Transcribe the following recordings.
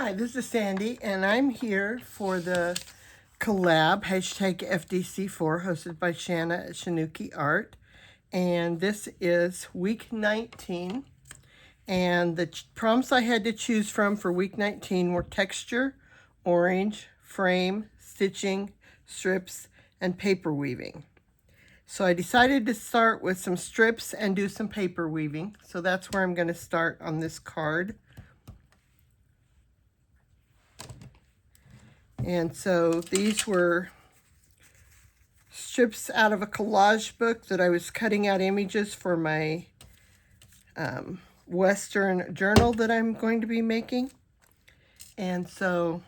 Hi, this is Sandy, and I'm here for the collab, hashtag FDC4, hosted by Shanna at Shanuki Art. And this is week 19. And the prompts I had to choose from for week 19 were texture, orange, frame, stitching, strips, and paper weaving. So I decided to start with some strips and do some paper weaving. So that's where I'm going to start on this card. And so these were strips out of a collage book that I was cutting out images for my Western journal that I'm going to be making. And so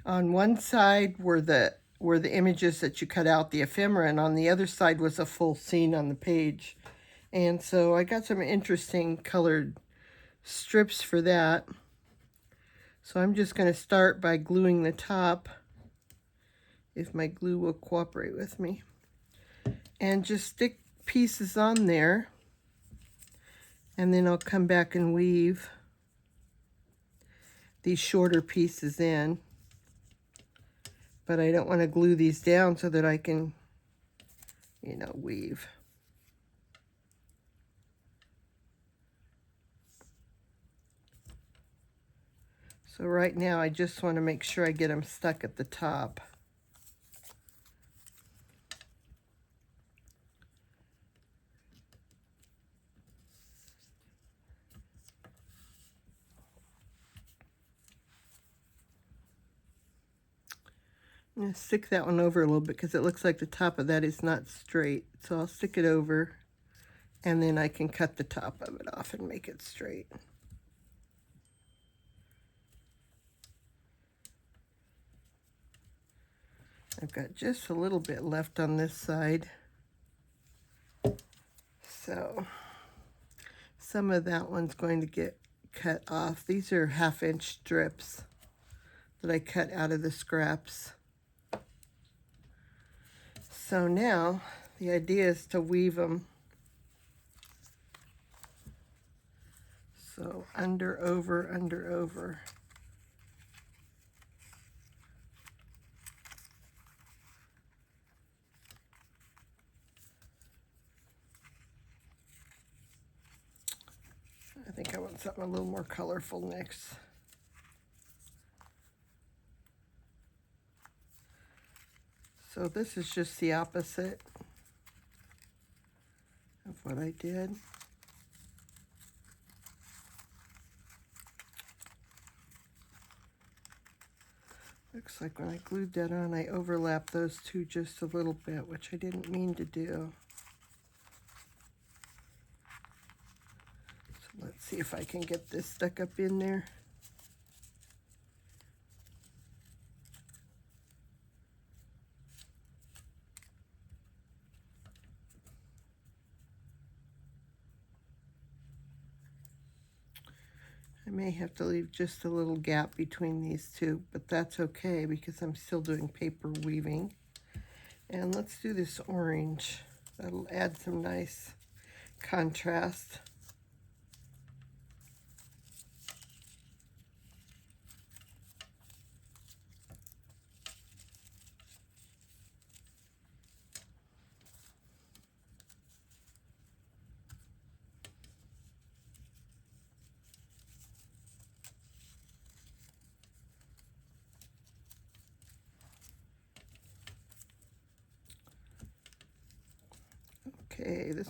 on one side were the images that you cut out, the ephemera, and on the other side was a full scene on the page. And so I got some interesting colored strips for that. So I'm just going to start by gluing the top, if my glue will cooperate with me, and just stick pieces on there, and then I'll come back and weave these shorter pieces in. But I don't want to glue these down so that I can, weave. So right now I just want to make sure I get them stuck at the top. I'm going to stick that one over a little bit because it looks like the top of that is not straight. So I'll stick it over, and then I can cut the top of it off and make it straight. I've got just a little bit left on this side. So some of that one's going to get cut off. These are 1/2-inch strips that I cut out of the scraps. So now the idea is to weave them. So under, over, under, over. I think I want something a little more colorful next. So this is just the opposite of what I did. Looks like when I glued that on, I overlapped those two just a little bit, which I didn't mean to do. So let's see if I can get this stuck up in there. I may have to leave just a little gap between these two, but that's okay because I'm still doing paper weaving. And let's do this orange. That'll add some nice contrast. Okay, this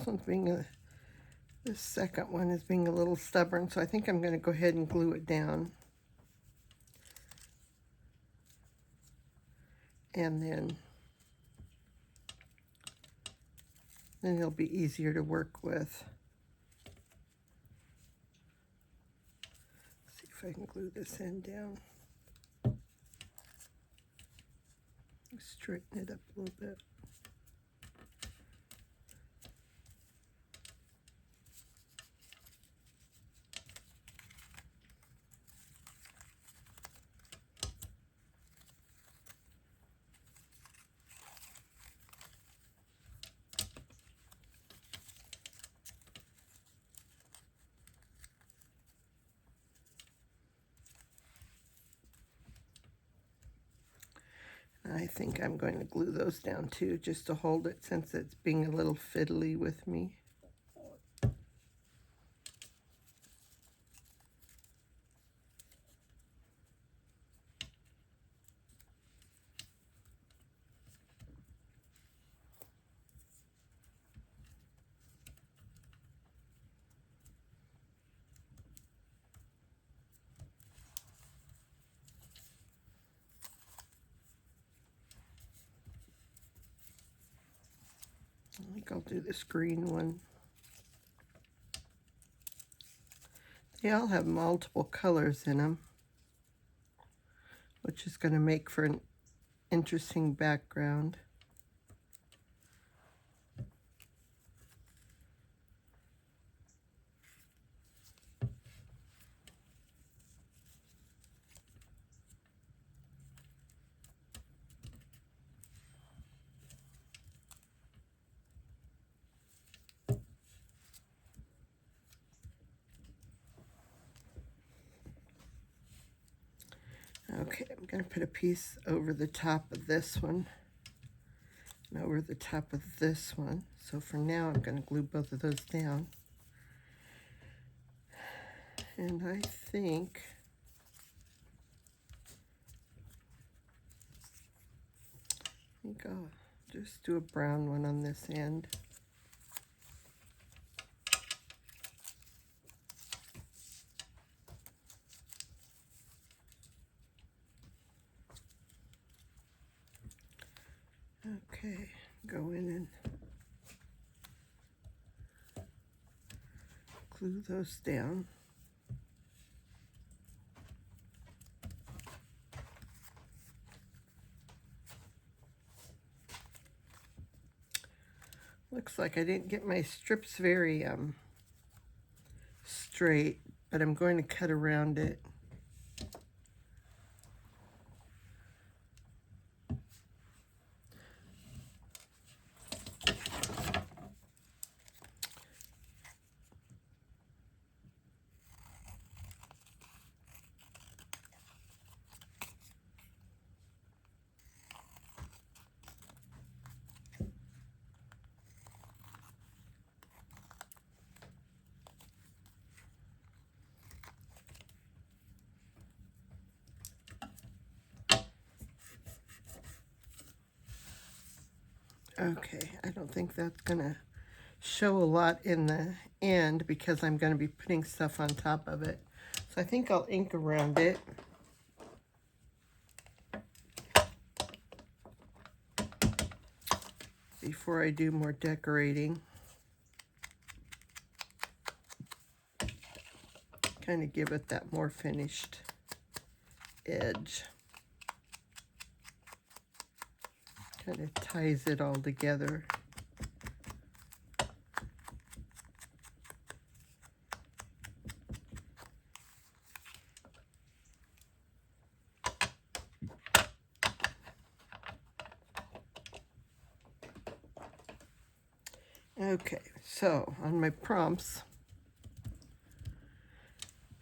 second one is being a little stubborn, so I think I'm going to go ahead and glue it down. And then it'll be easier to work with. Let's see if I can glue this end down. Straighten it up a little bit. I think I'm going to glue those down too, just to hold it since it's being a little fiddly with me. I think I'll do this green one. They all have multiple colors in them, which is going to make for an interesting background. Okay, I'm going to put a piece over the top of this one and over the top of this one. So for now, I'm going to glue both of those down. And I think I'll just do a brown one on this end. Okay, go in and glue those down. Looks like I didn't get my strips very straight, but I'm going to cut around it. Okay, I don't think that's gonna show a lot in the end because I'm gonna be putting stuff on top of it. So I think I'll ink around it. Before I do more decorating. Kind of give it that more finished edge. Kind of ties it all together. Okay, so on my prompts,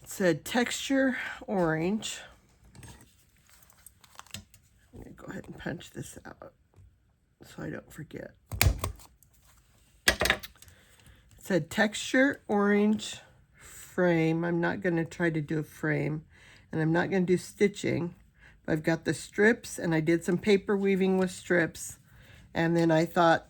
it said texture orange. I'm going to go ahead and punch this out so I don't forget. It said texture orange frame. I'm not going to try to do a frame, and I'm not going to do stitching. But I've got the strips, and I did some paper weaving with strips, and then I thought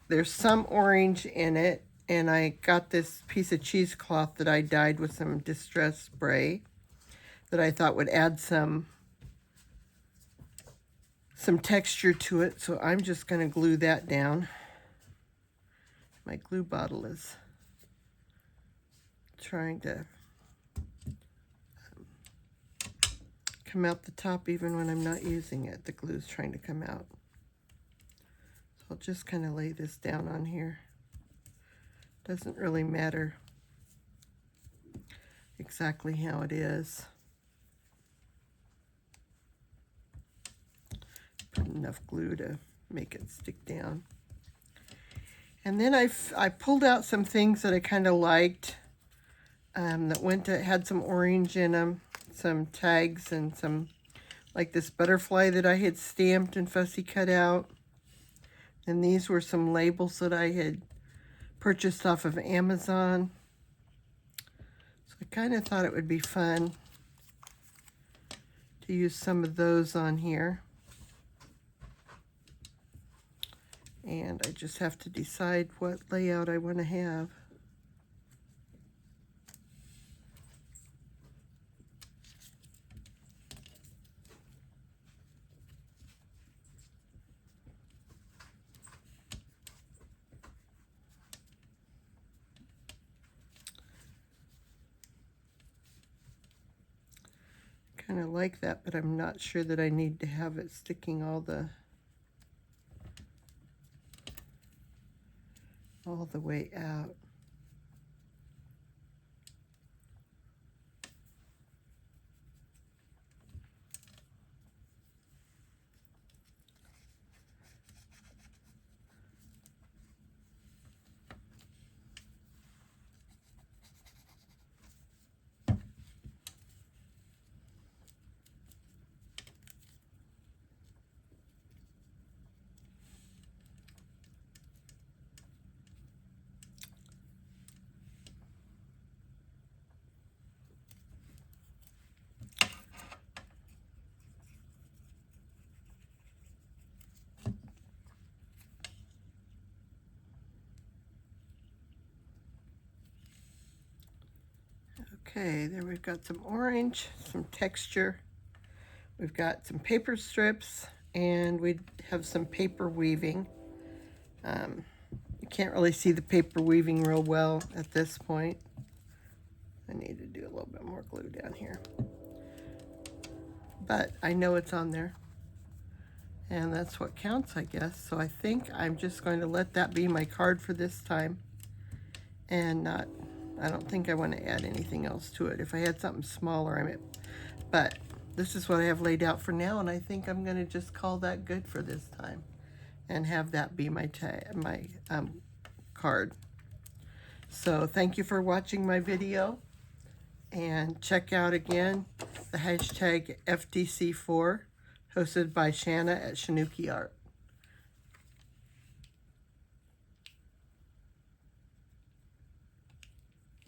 there's some orange in it, and I got this piece of cheesecloth that I dyed with some distress spray that I thought would add some texture to it, so I'm just going to glue that down. My glue bottle is trying to come out the top even when I'm not using it. The glue is trying to come out. So I'll just kind of lay this down on here. Doesn't really matter exactly how it is. Put enough glue to make it stick down. And then I pulled out some things that I kind of liked that had some orange in them, some tags and some like this butterfly that I had stamped and fussy cut out. And these were some labels that I had purchased off of Amazon. So I kind of thought it would be fun to use some of those on here. And I just have to decide what layout I want to have. Kind of like that, but I'm not sure that I need to have it sticking all the way out. Okay, there we've got some orange, some texture. We've got some paper strips, and we have some paper weaving. You can't really see the paper weaving real well at this point. I need to do a little bit more glue down here. But I know it's on there. And that's what counts, I guess. So I think I'm just going to let that be my card for this time. And I don't think I want to add anything else to it. If I had something smaller, I might. But this is what I have laid out for now, and I think I'm going to just call that good for this time. And have that be my card. So thank you for watching my video. And check out again the hashtag FDC4, hosted by Shanna at Shanuki Art.